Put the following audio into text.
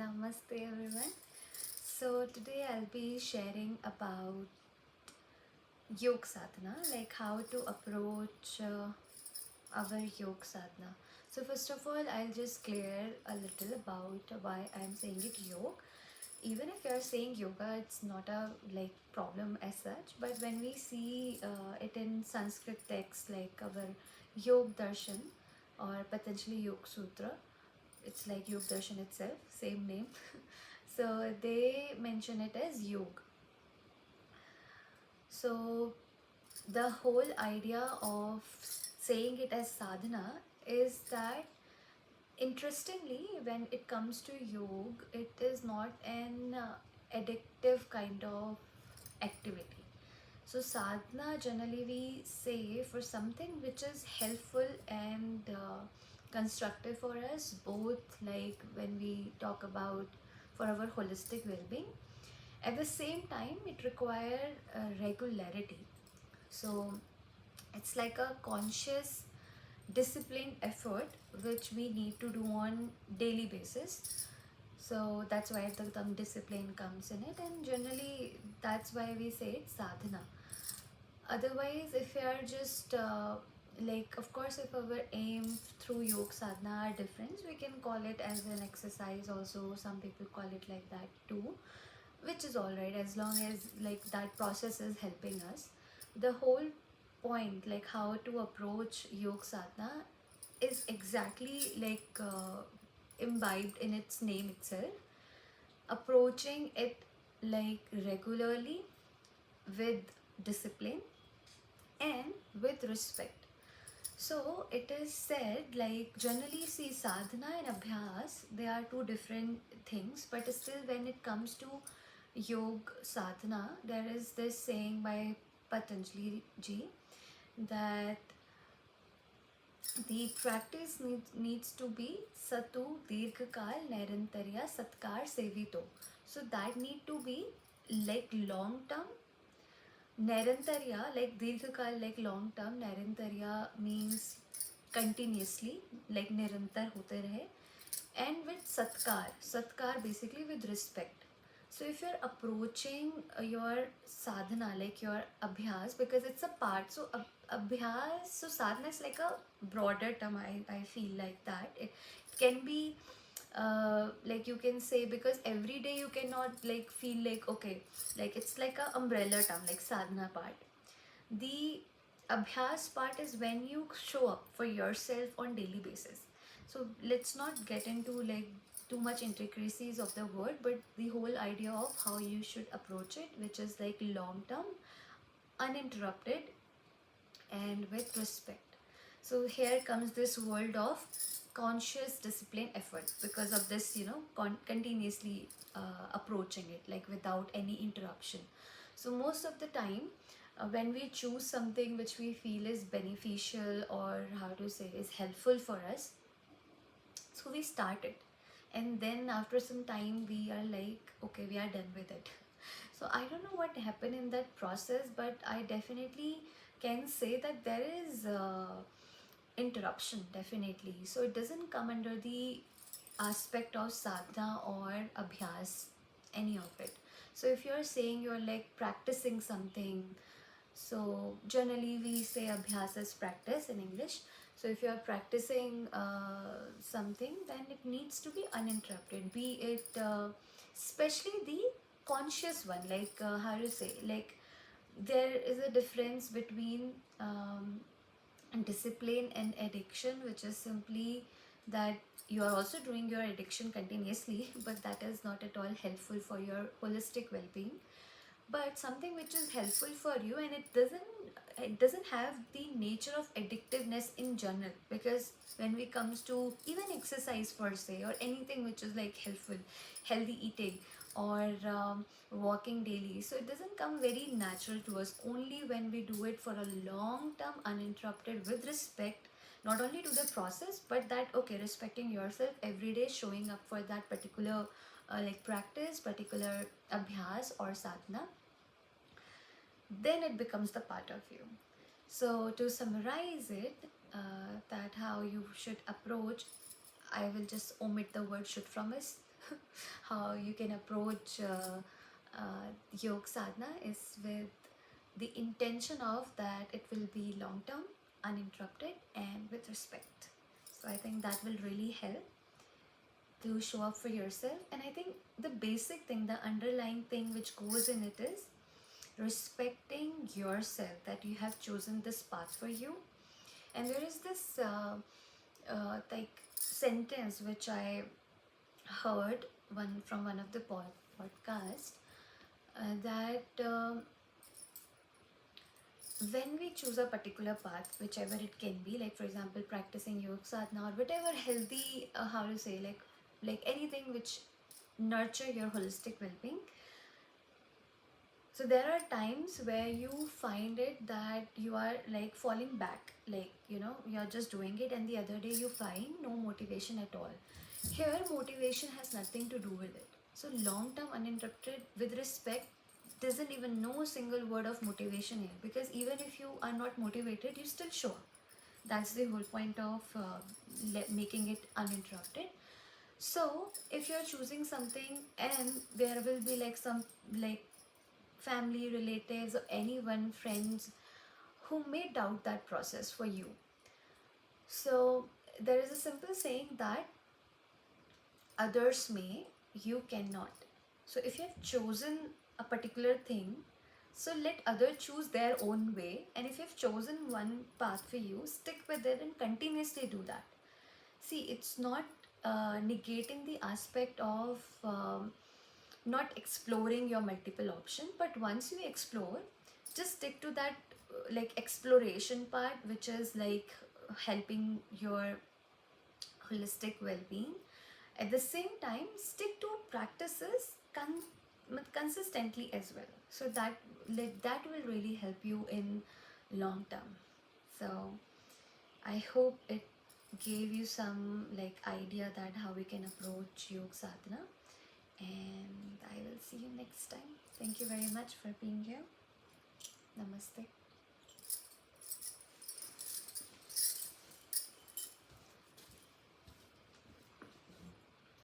Namaste everyone. So today I'll be sharing about Yog Sadhana, like how to approach our Yog Sadhana. So first of all, I'll just clear a little about why I'm saying it Yog. Even if you're saying yoga, it's not a problem as such. But when we see it in Sanskrit texts like our Yog Darshan or potentially Yog Sutra, it's like Yog Darshan itself, same name. So they mention it as yog. So the whole idea of saying it as sadhana is that, interestingly, when it comes to yog, it is not an addictive kind of activity. So sadhana, generally we say for something which is helpful and constructive for us, both like when we talk about for our holistic well-being. At the same time, it requires regularity. So it's like a conscious, disciplined effort which we need to do on daily basis. So that's why the term discipline comes in it, and generally that's why we say it's sadhana. Otherwise, if we are just of course, if our aim through yoga sadhana are different, we can call it as an exercise also. Some people call it like that too, which is all right as long as like that process is helping us. The whole point, like how to approach yoga sadhana, is exactly imbibed in its name itself. Approaching it like regularly, with discipline and with respect. So it is said, like, generally see sadhana and abhyas, they are two different things, but still when it comes to yog sadhana, there is this saying by Patanjali ji that the practice needs to be satu dirghakal nairantarya satkar sevito. So that need to be like long term. Nairantarya, like Dirghakal, like long term. Nairantarya means continuously, like Nirantar hote rahe. And with Satkar, Satkar basically with respect. So if you're approaching your sadhana, like your abhyas, because it's a part, so abhyas, so sadhana is like a broader term, I feel like that. It can be like you can say, because every day you cannot like feel like okay, like it's like a umbrella term, like sadhana part. The abhyas part is when you show up for yourself on daily basis. So let's not get into like too much intricacies of the word, but the whole idea of how you should approach it, which is like long term, uninterrupted, and with respect. So here comes this world of conscious discipline effort, because of this, continuously approaching it like without any interruption. So most of the time, when we choose something which we feel is beneficial, or how to say is helpful for us, so we start it, and then after some time we are like okay, we are done with it. So I don't know what happened in that process, but I definitely can say that there is interruption, definitely. So it doesn't come under the aspect of sadhana or abhyas, any of it. So if you're saying you're like practicing something, so generally we say abhyas as practice in English. So if you're practicing something, then it needs to be uninterrupted, be it especially the conscious one, like how to say, like there is a difference between discipline and addiction, which is simply that you are also doing your addiction continuously, but that is not at all helpful for your holistic well-being. But something which is helpful for you, and it doesn't have the nature of addictiveness in general, because when it comes to even exercise per se, or anything which is like helpful, healthy eating, or walking daily, so it doesn't come very natural to us. Only when we do it for a long term, uninterrupted, with respect, not only to the process, but that okay, respecting yourself every day, showing up for that particular practice, particular abhyas or sadhana, then it becomes the part of you. So to summarize it, that how you should approach, I will just omit the word should from us how you can approach Yog Sadhana is with the intention of that it will be long term, uninterrupted, and with respect. So I think that will really help to show up for yourself. And I think the basic thing, the underlying thing which goes in it is respecting yourself, that you have chosen this path for you. And there is this like sentence which I heard from one of the podcast, that when we choose a particular path, whichever it can be, like for example practicing yoga sadhana or whatever healthy, how to say, like anything which nurture your holistic well-being. So there are times where you find it that you are like falling back, like you're just doing it, and the other day you find no motivation at all. Here motivation has nothing to do with it. So long term uninterrupted with respect doesn't even know a single word of motivation here, because even if you are not motivated, you still show up. That's the whole point of making it uninterrupted. So if you're choosing something and there will be like some like family, relatives, or anyone, friends who may doubt that process for you. So there is a simple saying that others may, you cannot. So if you have chosen a particular thing, so let others choose their own way. And if you have chosen one path for you, stick with it and continuously do that. See, it's not negating the aspect of not exploring your multiple option, but once you explore, just stick to that like exploration part, which is like helping your holistic well-being. At the same time, stick to practices consistently as well, so that that will really help you in long term. So I hope it gave you some like idea that how we can approach yoga sadhana, and I will see you next time. Thank you very much for being here. Namaste.